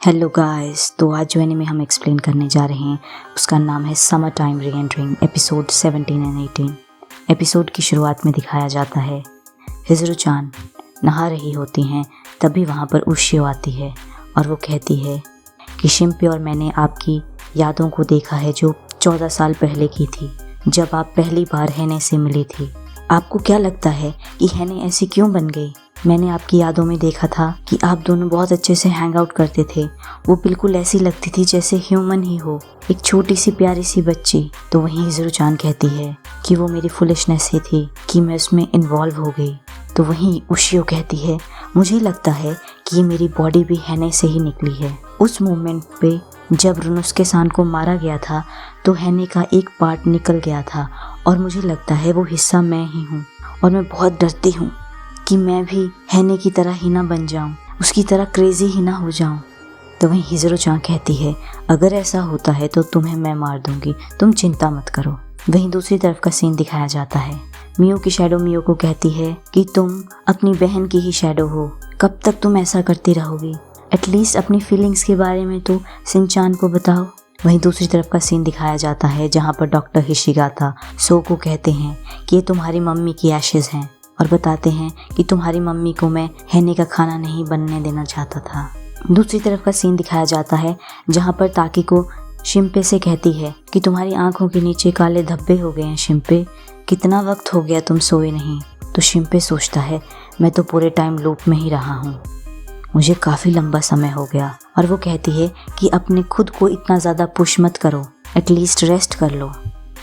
Hello guys, तो आज जो एनीमे हम एक्सप्लेन करने जा रहे हैं उसका नाम है summer time re-entering episode 17 and 18। Episode की शुरुआत में दिखाया जाता है हिज़ुरो-चान नहा रही होती हैं, तभी वहाँ पर उशियो आती है और वो कहती है कि शिंपे और मैंने आपकी यादों को देखा है जो 14 साल पहले की थी, जब आप पहली बार हेने से मिली थी। आपको क्या लगता है कि हेने ऐसी क्यों बन गई? मैंने आपकी यादों में देखा था कि आप दोनों बहुत अच्छे से हैंग आउट करते थे। वो बिल्कुल ऐसी लगती थी जैसे ह्यूमन ही हो, एक छोटी सी प्यारी सी बच्ची। तो वहीं हिज़ुरो-चान कहती है कि वो मेरी फुलिशनेस ही थी कि मैं उसमें इन्वॉल्व हो गई। तो वहीं उशियो कहती है मुझे लगता है कि ये मेरी बॉडी भी हेने से ही निकली है। उस मोमेंट पे जब रुनोसुके-सान को मारा गया था तो हेने का एक पार्ट निकल गया था और मुझे लगता है वो हिस्सा मैं ही हूँ और मैं बहुत डरती हूँ कि मैं भी हेने की तरह ही ना बन जाऊं, उसकी तरह क्रेजी ही ना हो जाऊं। तो वहीं हिज़ुरो-चान कहती है अगर ऐसा होता है तो तुम्हें मैं मार दूंगी, तुम चिंता मत करो। वहीं दूसरी तरफ का सीन दिखाया जाता है। मियो की शैडो मियो को कहती है कि तुम अपनी बहन की ही शैडो हो, कब तक तुम ऐसा करती रहोगी? एटलीस्ट अपनी फीलिंग्स के बारे में तो शिन-चान को बताओ। वहीं दूसरी तरफ का सीन दिखाया जाता है जहाँ पर डॉक्टर हिशिगाता सो को कहते हैं कि ये तुम्हारी मम्मी की एशेज हैं और बताते हैं कि तुम्हारी मम्मी को मैं हेने का खाना नहीं बनने देना चाहता था। दूसरी तरफ का सीन दिखाया जाता है जहाँ पर ताकी को शिंपे से कहती है कि तुम्हारी आंखों के नीचे काले धब्बे हो गए हैं शिंपे, कितना वक्त हो गया तुम सोए नहीं। तो शिंपे सोचता है मैं तो पूरे टाइम लूप में ही रहा हूँ, मुझे काफ़ी लंबा समय हो गया। और वो कहती है कि अपने खुद को इतना ज़्यादा पुश मत करो, एटलीस्ट रेस्ट कर लो।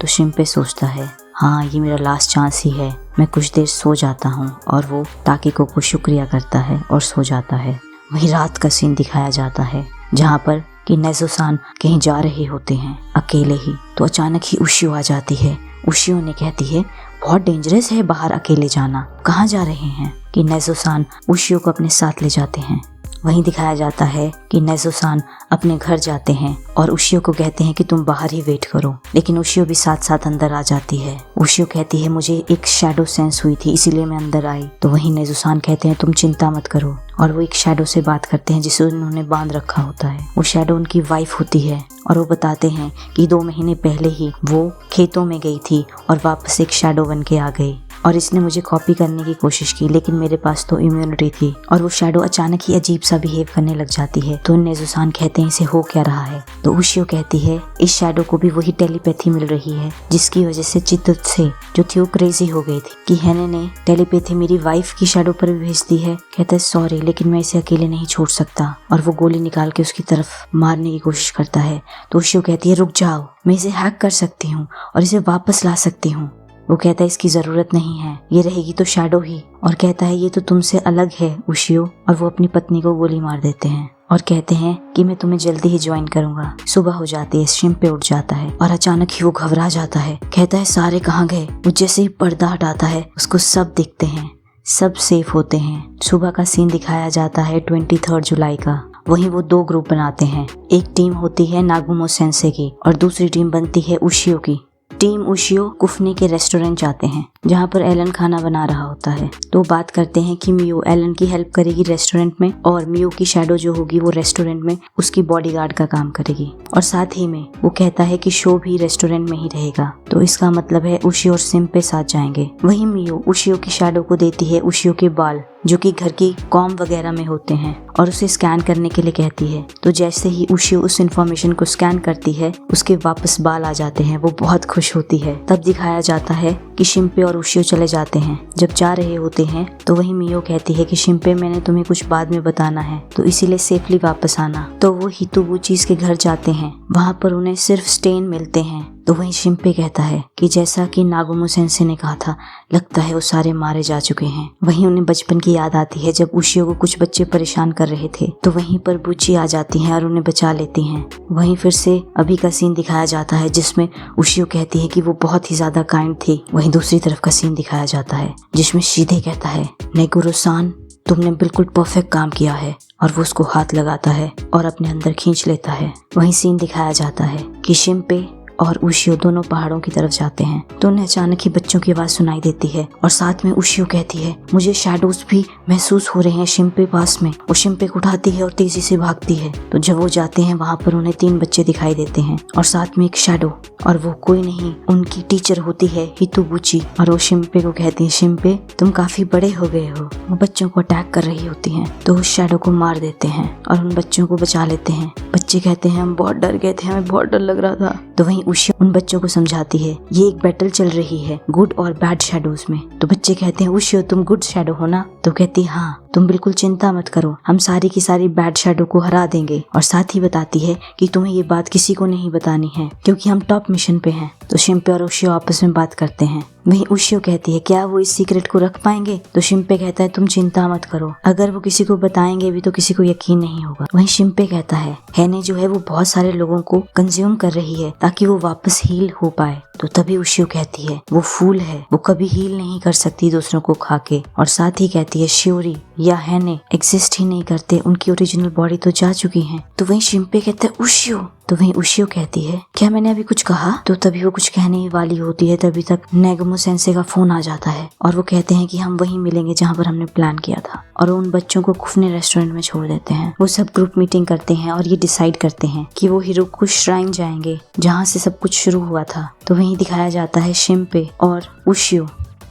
तो शिंपे सोचता है हाँ ये मेरा लास्ट चांस ही है, मैं कुछ देर सो जाता हूँ। और वो ताकीको को शुक्रिया करता है और सो जाता है। वहीं रात का सीन दिखाया जाता है जहाँ पर कि नेज़ो-सान कहीं जा रहे होते हैं अकेले ही। तो अचानक ही उशियो आ जाती है। उशियो ने कहती है बहुत डेंजरस है बाहर अकेले जाना, कहाँ जा रहे हैं? कि नेज़ो-सान उशियो को अपने साथ ले जाते हैं। वहीं दिखाया जाता है कि नेज़ो-सान अपने घर जाते हैं और उशियो को कहते हैं कि तुम बाहर ही वेट करो, लेकिन उशियो भी साथ साथ अंदर आ जाती है। उशियो कहती है मुझे एक शैडो सेंस हुई थी इसीलिए मैं अंदर आई। तो वहीं नेज़ो-सान कहते हैं तुम चिंता मत करो और वो एक शैडो से बात करते हैं जिसे उन्होंने बांध रखा होता है। वो शैडो उनकी वाइफ होती है और वो बताते हैं कि 2 महीने पहले ही वो खेतों में गई थी और वापस एक शैडो बन के आ गई और इसने मुझे कॉपी करने की कोशिश की, लेकिन मेरे पास तो इम्यूनिटी थी। और वो शैडो अचानक ही अजीब सा बिहेव करने लग जाती है। तो नेज़ो-सान कहते हैं इसे हो क्या रहा है? तो उशियो कहती है इस शैडो को भी वही टेलीपैथी मिल रही है जिसकी वजह से चित्तुत्से जो थी वो क्रेजी हो गई थी कि हेने ने टेलीपैथी मेरी वाइफ की शैडो पर भी भेज दी है। कहता है सॉरी लेकिन मैं इसे अकेले नहीं छोड़ सकता और वो गोली निकाल के उसकी तरफ मारने की कोशिश करता है। तो उशियो कहती है रुक जाओ, मैं इसे हैक कर सकती हूँ और इसे वापस ला सकती हूँ। वो कहता है इसकी ज़रूरत नहीं है, ये रहेगी तो शैडो ही। और कहता है ये तो तुमसे अलग है उशियो। और वो अपनी पत्नी को गोली मार देते हैं और कहते हैं कि मैं तुम्हें जल्दी ही ज्वाइन करूंगा। सुबह हो जाती है, शिंपे उठ जाता है और अचानक ही वो घबरा जाता है। कहता है सारे कहाँ गए? वो जैसे ही पर्दा हटाता है उसको सब दिखते हैं, सब सेफ होते हैं। सुबह का सीन दिखाया जाता है 23 जुलाई का। वहीं वो 2 ग्रुप बनाते हैं, एक टीम होती है नागुमो सेंसे की और दूसरी टीम बनती है उशियो की। टीम उशियो कुफने के रेस्टोरेंट जाते हैं जहाँ पर एलन खाना बना रहा होता है। तो बात करते हैं कि मियो एलन की हेल्प करेगी रेस्टोरेंट में और मियो की शैडो जो होगी वो रेस्टोरेंट में उसकी बॉडीगार्ड का काम करेगी। और साथ ही में वो कहता है कि शो भी रेस्टोरेंट में ही रहेगा। तो इसका मतलब है उशियो और शिंपे साथ जाएंगे। वहीं मियो उशियो की शैडो को देती है उशियो के बाल जो कि घर की कॉम वगैरह में होते हैं और उसे स्कैन करने के लिए कहती है। तो जैसे ही उशियो उस इंफॉर्मेशन को स्कैन करती है उसके वापस बाल आ जाते हैं। वो बहुत खुश होती है। तब दिखाया जाता है कि शिंपे और उशियो चले जाते हैं। जब जा रहे होते हैं तो वही मियो कहती है कि शिंपे मैंने तुम्हें कुछ बाद में बताना है तो इसीलिए सेफली वापस आना। तो वो हितोबुची के घर जाते हैं, वहाँ पर उन्हें सिर्फ स्टेन मिलते हैं। तो वहीं शिंपे कहता है कि जैसा कि नागुमो सेंसे ने कहा था लगता है वो सारे मारे जा चुके हैं। वहीं उन्हें बचपन की याद आती है जब उशियो को कुछ बच्चे परेशान कर रहे थे। तो वहीं पर बुची आ जाती हैं और उन्हें बचा लेती हैं। वहीं फिर से अभी का सीन दिखाया जाता है जिसमें उशियो कहती है कि वो बहुत ही ज्यादा काइंड थी। वहीं दूसरी तरफ का सीन दिखाया जाता है जिसमें शीधे कहता है नेगुरो-सान तुमने बिल्कुल परफेक्ट काम किया है और वो उसको हाथ लगाता है और अपने अंदर खींच लेता है। वहीं सीन दिखाया जाता है कि शिंपे और उशियो दोनों पहाड़ों की तरफ जाते हैं तो उन्हें अचानक ही बच्चों की आवाज सुनाई देती है और साथ में उशियो कहती है मुझे शैडोज भी महसूस हो रहे हैं शिम्पे पास में। वो शिम्पे को उठाती है और तेजी से भागती है। तो जब वो जाते हैं वहाँ पर उन्हें 3 बच्चे दिखाई देते हैं और साथ में एक शैडो, और वो कोई नहीं उनकी टीचर होती है हितोबुची। और वो शिम्पे को कहती है शिम्पे तुम काफी बड़े हो गए हो। वो बच्चों को अटैक कर रही होती हैं तो उस शैडो को मार देते हैं और उन बच्चों को बचा लेते हैं। बच्चे कहते हैं हम बहुत डर गए थे, हमें बहुत डर लग रहा था। तो वहीं उशियो उन बच्चों को समझाती है ये एक बैटल चल रही है गुड और बैड शैडोज में। तो बच्चे कहते हैं उशियो तुम गुड शैडो हो ना? तो कहती हाँ तुम बिल्कुल चिंता मत करो, हम सारी की सारी बैड शैडो को हरा देंगे। और साथ ही बताती है कि तुम्हें ये बात किसी को नहीं बतानी है क्योंकि हम टॉप मिशन पे हैं। तो शिम्पे और उशियो आपस में बात करते हैं। वहीं उशियो कहती है क्या वो इस सीक्रेट को रख पाएंगे? तो शिम्पे कहता है तुम चिंता मत करो, अगर वो किसी को बताएंगे भी तो किसी को यकीन नहीं होगा। वहीं शिम्पे कहता है हैने जो है वो बहुत सारे लोगों को कंज्यूम कर रही है ताकि वो वापस हील हो पाए। तो तभी उशियो कहती है वो फूल है, वो कभी हील नहीं कर सकती दूसरों को खा के। और साथ ही कहती है शियोरी या हैने एग्जिस्ट ही नहीं करते, उनकी ओरिजिनल बॉडी तो जा चुकी है। तो वहीं शिम्पे कहता है उशियो। तो वहीं उशियो कहती है क्या मैंने अभी कुछ कहा? तो तभी वो कुछ कहने ही वाली होती है तभी तक नेगुमो सेंसे का फोन आ जाता है और वो कहते हैं कि हम वहीं मिलेंगे जहाँ पर हमने प्लान किया था। और उन बच्चों को खुफने रेस्टोरेंट में छोड़ देते हैं। वो सब ग्रुप मीटिंग करते हैं और ये डिसाइड करते हैं कि वो हिरोकु श्राइन जाएंगे जहाँ से सब कुछ शुरू हुआ था। तो वहीं दिखाया जाता है शिम्पे और उशियो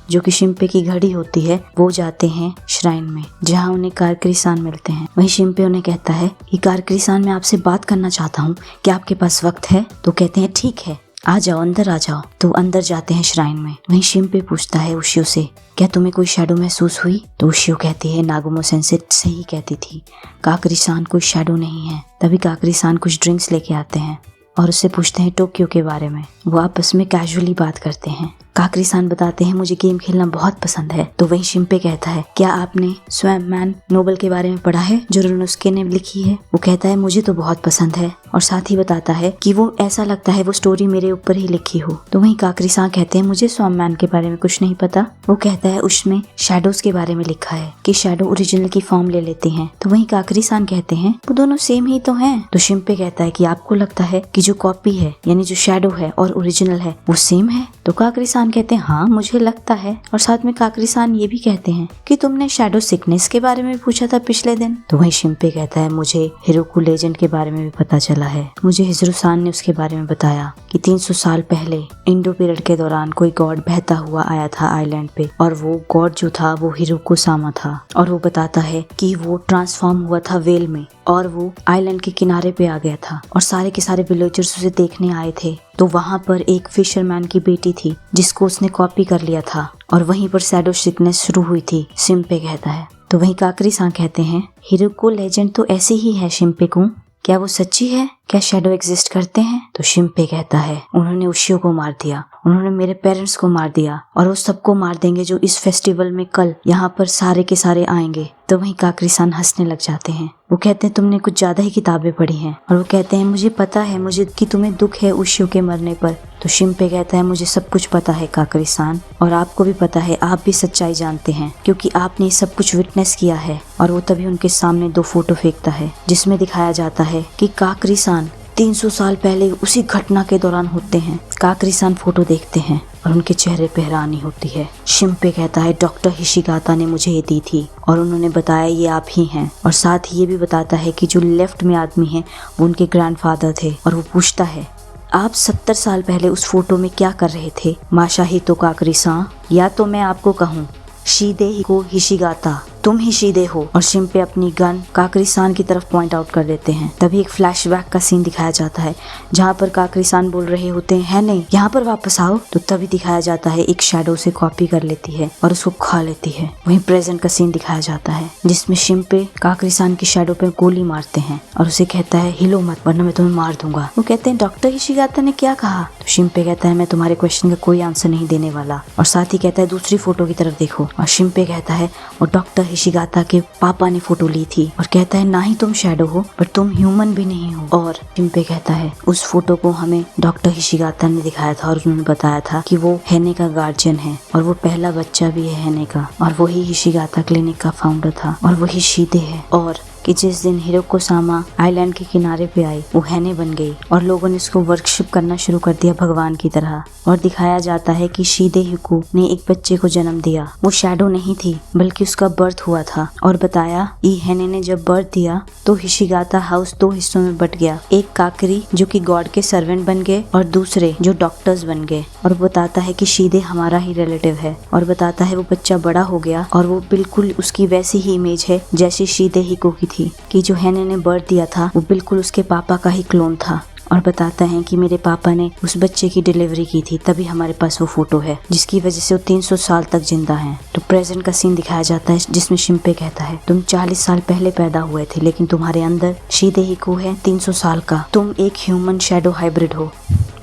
जो कि शिम्पे की घड़ी होती है वो जाते हैं श्राइन में जहाँ उन्हें कारकरी-सान मिलते हैं। वहीं शिम्पे उन्हें कहता है कि कारकरी-सान मैं आपसे बात करना चाहता हूँ, क्या आपके पास वक्त है? तो कहते हैं ठीक है आ जाओ, अंदर आ जाओ। तो अंदर जाते हैं श्राइन में। वहीं शिम्पे पूछता है उशियो से क्या तुम्हें कोई शैडो महसूस हुई? तो उशियो कहती है नागुमो सेंसे सही कहती थी, काकरी-सान कोई शैडो नहीं है। तभी काकरी-सान कुछ ड्रिंक्स लेके आते हैं और उससे पूछते हैं टोक्यो के बारे में। वो आपस में कैजुअली बात करते हैं। काकरी-सान बताते हैं मुझे गेम खेलना बहुत पसंद है। तो वहीं शिम्पे कहता है क्या आपने स्वयं मैन नोबल के बारे में पढ़ा है जो रुनोसुके ने लिखी है? वो कहता है मुझे तो बहुत पसंद है और साथ ही बताता है कि वो ऐसा लगता है वो स्टोरी मेरे ऊपर ही लिखी हो। तो वहीं काकरी-सान कहते हैं मुझे स्वयं मैन के बारे में कुछ नहीं पता। वो कहता है उसमें शैडोज के बारे में लिखा है कि शैडो ओरिजिनल की फॉर्म ले लेते हैं। तो वहीं काकरी-सान कहते हैं वो दोनों सेम ही तो हैं। तो शिम्पे कहता है कि आपको लगता है कि जो कॉपी है यानी जो शैडो है और ओरिजिनल है वो सेम है? तो काकरी-सान कहते हैं हाँ मुझे लगता है। और साथ में काकरी-सान ये भी कहते हैं कि तुमने शैडो सिकनेस के बारे में पूछा था पिछले दिन। तो वहीं शिम्पे कहता है मुझे हिरोकु लेजेंड के बारे में भी पता चला है, मुझे हिजुरो-सान ने उसके बारे में बताया कि 300 साल पहले इंडो पीरियड के दौरान कोई गॉड बहता हुआ आया था आइलैंड पे और वो गॉड जो था वो हिरोकु सामा था। और वो बताता है कि वो ट्रांसफॉर्म हुआ था वेल में और वो आइलैंड के किनारे पे आ गया था और सारे के सारे विलेजर्स उसे देखने आए थे। तो वहाँ पर एक फिशरमैन की बेटी थी जिसको उसने कॉपी कर लिया था और वहीं पर शैडो सिकनेस शुरू हुई थी, शिम्पे कहता है। तो वहीं काकरी-सान कहते हैं हिरोकु लेजेंड तो ऐसी ही है शिम्पे-कुं, क्या वो सच्ची है? क्या शैडो एग्जिस्ट करते हैं? तो शिम्पे कहता है उन्होंने उशियो को मार दिया, उन्होंने मेरे पेरेंट्स को मार दिया और वो सबको मार देंगे जो इस फेस्टिवल में कल यहाँ पर सारे के सारे आएंगे। तो वहीं काकरी-सान हंसने लग जाते हैं। वो कहते हैं तुमने कुछ ज्यादा ही किताबें पढ़ी हैं। और वो कहते हैं मुझे पता है मुझे कि तुम्हें दुख है उशियो के मरने पर। तो शिम्पे कहता है मुझे सब कुछ पता है काकरी-सान और आपको भी पता है, आप भी सच्चाई जानते हैं क्योंकि आपने सब कुछ विटनेस किया है। और वो तभी उनके सामने 2 फोटो फेंकता है जिसमें दिखाया जाता है कि काकरी-सान 300 साल पहले उसी घटना के दौरान होते हैं। काकरी-सान फोटो देखते हैं और उनके चेहरे पे हैरानी होती है। शिम्पे कहता है डॉक्टर हिशिगाता ने मुझे ये दी थी और उन्होंने बताया ये आप ही हैं। और साथ ही ये भी बताता है कि जो लेफ्ट में आदमी है वो उनके ग्रैंडफादर थे। और वो पूछता है आप 70 साल पहले उस फोटो में क्या कर रहे थे माशाहितो काकरी-सान? या तो मैं आपको कहूँ शीदे को हिशिगाता, तुम ही शीदे हो। और शिम्पे अपनी गन काकरी-सान की तरफ पॉइंट आउट कर देते हैं। तभी एक फ्लैशबैक का सीन दिखाया जाता है जहाँ पर काकरी-सान बोल रहे होते हैं नहीं यहाँ पर वापस आओ। तो तभी दिखाया जाता है एक शैडो से कॉपी कर लेती है और उसको खा लेती है। वहीं प्रेजेंट का सीन दिखाया जाता है जिसमें शिम्पे काकरी-सान की शैडो पे गोली मारते हैं और उसे कहता है हिलो मत वरना मैं तुम्हें मार दूंगा। वो कहते हैं डॉक्टर हिशिगाता ने क्या कहा? तो शिम्पे कहता है मैं तुम्हारे क्वेश्चन का कोई आंसर नहीं देने वाला। और साथ ही कहता है दूसरी फोटो की तरफ देखो। और शिम्पे कहता है और डॉक्टर हिशिगाता के पापा ने फोटो ली थी। और कहता है ना ही तुम शैडो हो पर तुम ह्यूमन भी नहीं हो। और शिम्पे कहता है उस फोटो को हमें डॉक्टर हिशिगाता ने दिखाया था और उन्होंने बताया था कि वो हैने का गार्जियन है और वो पहला बच्चा भी है हैने का और वही हिशिगाता क्लिनिक का फाउंडर था और वही शीदे है। और कि जिस दिन हिरोको सामा आइलैंड के किनारे पे आई वो हैने बन गई और लोगों ने उसको वर्शिप करना शुरू कर दिया भगवान की तरह। और दिखाया जाता है कि शीदे हिको ने एक बच्चे को जन्म दिया। वो शैडो नहीं थी बल्कि उसका बर्थ हुआ था। और बताया ई हैने ने जब बर्थ दिया तो हिशिगाता हाउस 2 हिस्सों में बट गया। एक काकरी जो कि गॉड के सर्वेंट बन गए और दूसरे जो डॉक्टर्स बन गए। और बताता है कि शीदे हमारा ही रिलेटिव है। और बताता है वो बच्चा बड़ा हो गया और वो बिल्कुल उसकी वैसी ही इमेज है जैसी शीदे हिको की थी, कि जो हैने ने बर्थ दिया था वो बिल्कुल उसके पापा का ही क्लोन था। और बताता है कि मेरे पापा ने उस बच्चे की डिलीवरी की थी, तभी हमारे पास वो फोटो है जिसकी वजह से वो 300 साल तक जिंदा हैं। तो प्रेजेंट का सीन दिखाया जाता है जिसमें शिम्पे कहता है तुम 40 साल पहले पैदा हुए थे लेकिन तुम्हारे अंदर शीदे हिको है 300 साल का, तुम एक ह्यूमन शैडो हाइब्रिड हो।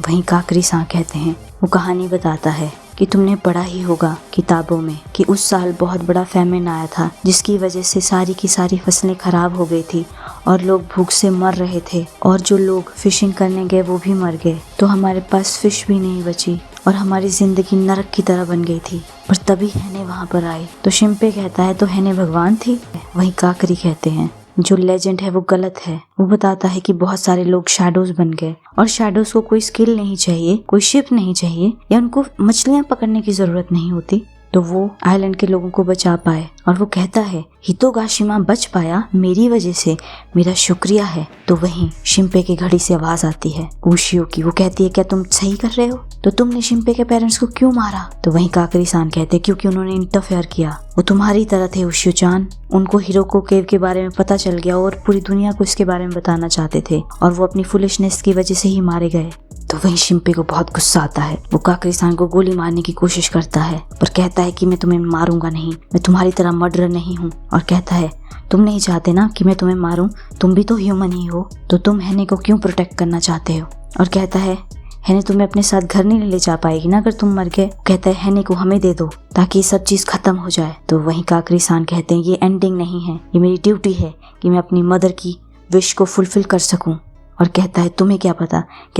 वहीं काकरी सा कहते हैं वो कहानी बताता है कि तुमने पढ़ा ही होगा किताबों में कि उस साल बहुत बड़ा फैमिन आया था जिसकी वजह से सारी की सारी फसलें खराब हो गई थी और लोग भूख से मर रहे थे और जो लोग फिशिंग करने गए वो भी मर गए। तो हमारे पास फिश भी नहीं बची और हमारी जिंदगी नरक की तरह बन गई थी। पर तभी हैने वहाँ पर आई। तो शिम्पे कहता है तो हैने भगवान थी। वहीं काकरी कहते हैं जो लेजेंड है वो गलत है। वो बताता है कि बहुत सारे लोग शैडोज बन गए और शैडोज को कोई स्किल नहीं चाहिए, कोई शिप नहीं चाहिए या उनको मछलियां पकड़ने की जरूरत नहीं होती तो वो आइलैंड के लोगों को बचा पाए। और वो कहता है हितोगाशिमा बच पाया मेरी वजह से, मेरा शुक्रिया है। तो वहीं शिम्पे की घड़ी से आवाज आती है उशियो की। वो कहती है क्या तुम सही कर रहे हो? तो तुमने शिम्पे के पेरेंट्स को क्यों मारा? तो वहीं काकरी सान कहते हैं क्योंकि उन्होंने इंटरफेयर किया। वो तुम्हारी तरह थे उशियो चान, उनको हिरोको केव के बारे में पता चल गया और पूरी दुनिया को इसके बारे में बताना चाहते थे और वो अपनी फुलिशनेस की वजह से ही मारे गए। तो वहीं शिम्पे को बहुत गुस्सा आता है। वो काकरी सान को गोली मारने की कोशिश करता है पर कहता है कि मैं तुम्हें मारूंगा नहीं, मैं तुम्हारी तरह मर्डरर नहीं हूँ। और कहता है तुम नहीं चाहते ना कि मैं तुम्हें मारूं, तुम भी तो ह्यूमन ही हो, तो तुम हैने को क्यों प्रोटेक्ट करना चाहते हो? और कहता है हैने तुम्हें अपने साथ घर नहीं ले जा पाएगी ना अगर तुम मर गए। कहता है हैने को हमें दे दो ताकि ये सब चीज खत्म हो जाए। तो वहीं काकरी सान कहते हैं ये एंडिंग नहीं है, ये मेरी ड्यूटी है कि मैं अपनी मदर की विश को फुलफिल कर सकूं। और कहता है तुम्हें क्या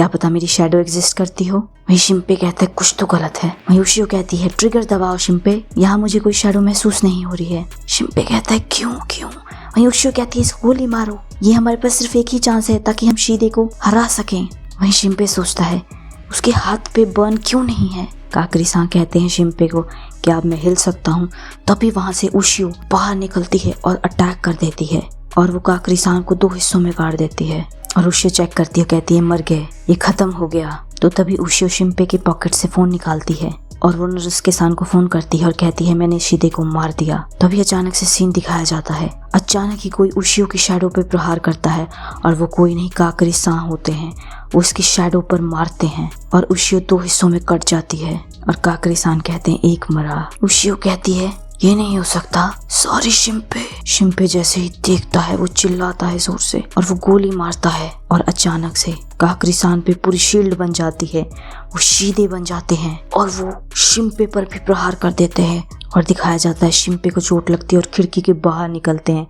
पता मेरी शैडो एग्जिस्ट करती हो। वहीं शिम्पे कहता है कुछ तो गलत है। वहीं उशियो कहती है ट्रिगर दबाओ शिम्पे, यहाँ मुझे कोई शैडो महसूस नहीं हो रही है। शिम्पे कहता है क्यों? वहीं उशियो कहती है इसको गोली मारो, ये हमारे पास सिर्फ एक ही चांस है ताकि हम शीदे को हरा सकें। वहीं शिम्पे सोचता है उसके हाथ पे बर्न क्यों नहीं है। काकरी सान कहते हैं शिम्पे को कि अब मैं हिल सकता हूँ। तभी वहां से उशियो बाहर निकलती है और अटैक कर देती है और वो काकरी सान को 2 हिस्सों में काट देती है। और उशियो चेक करती है, कहती है मर गए, ये खत्म हो गया। तो तभी उशियो शिम्पे के पॉकेट से फोन निकालती है और वो नरुस्के सान को फोन करती है और कहती है मैंने शीदे को मार दिया। तभी अचानक से सीन दिखाया जाता है। अचानक ही कोई उशियो की शैडो पे प्रहार करता है और वो कोई नहीं काकरी सान होते हैं। वो उसकी शैडो पर मारते हैं और उशियो 2 हिस्सों में कट जाती है और काकरी सान कहते हैं एक मरा। उशियो कहती है ये नहीं हो सकता, सॉरी शिम्पे। शिम्पे जैसे ही देखता है वो चिल्लाता है जोर से और वो गोली मारता है और अचानक से काकरी सान पे पूरी शील्ड बन जाती है। वो शीदे बन जाते हैं और वो शिम्पे पर भी प्रहार कर देते हैं और दिखाया जाता है शिम्पे को चोट लगती है और खिड़की के बाहर निकलते हैं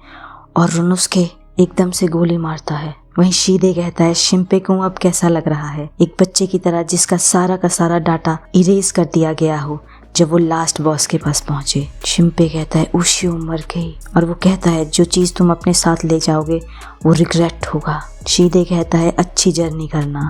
और रुनुस्के एकदम से गोली मारता है। वहीं शीदे कहता है शिम्पे को अब कैसा लग रहा है, एक बच्चे की तरह जिसका सारा का सारा डाटा इरेज कर दिया गया हो जब वो लास्ट बॉस के पास पहुंचे। शिम्पे कहता है उशियो मर गई और वो कहता है जो चीज तुम अपने साथ ले जाओगे वो रिग्रेट होगा। शीदे कहता है अच्छी जर्नी करना।